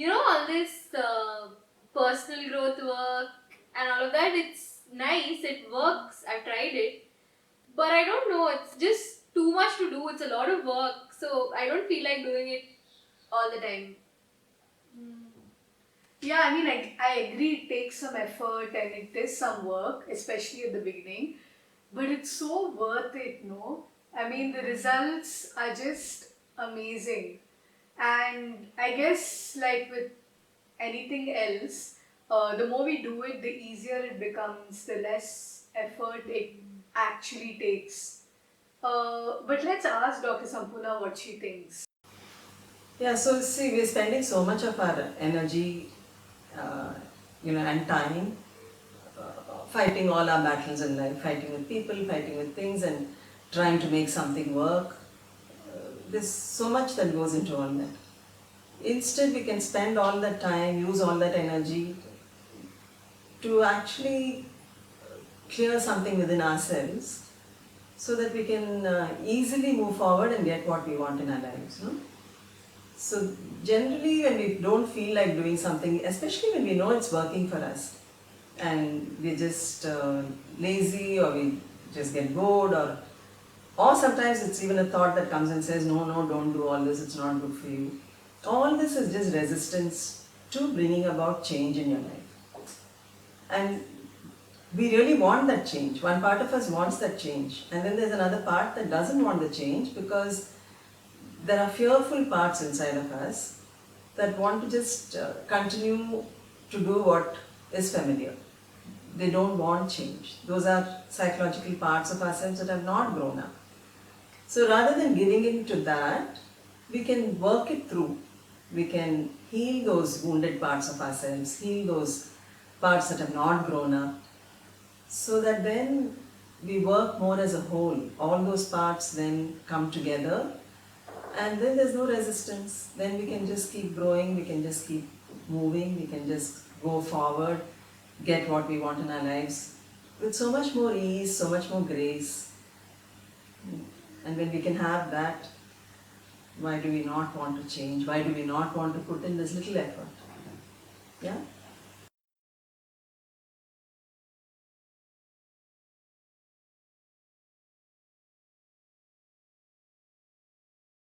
all this personal growth work and all of that, it's nice, it works, I've tried it. But I don't know, it's just too much to do, it's a lot of work, so I don't feel like doing it all the time. Yeah, I mean, I agree it takes some effort and it is some work, especially at the beginning, but it's so worth it, no? I mean, the results are just amazing. And I guess, like with anything else, the more we do it, the easier it becomes, the less effort it actually takes. But let's ask Dr. Sampuna what she thinks. Yeah, so see, we're spending so much of our energy, uh, and time fighting all our battles in life, fighting with people, fighting with things, and trying to make something work. There's so much that goes into all that. Instead, we can spend all that time, use all that energy to actually clear something within ourselves so that we can easily move forward and get what we want in our lives. No? So generally when we don't feel like doing something, especially when we know it's working for us and we're just lazy or we just get bored or sometimes it's even a thought that comes and says, no, don't do all this, it's not good for you. All this is just resistance to bringing about change in your life. And we really want that change. One part of us wants that change. And then there's another part that doesn't want the change because there are fearful parts inside of us that want to just continue to do what is familiar. They don't want change. Those are psychological parts of ourselves that have not grown up. So rather than giving in to that, we can work it through. We can heal those wounded parts of ourselves, heal those parts that have not grown up, so that then we work more as a whole. All those parts then come together and then there's no resistance. Then we can just keep growing, we can just keep moving, we can just go forward, get what we want in our lives with so much more ease, so much more grace. And when we can have that, why do we not want to change? Why do we not want to put in this little effort? Yeah?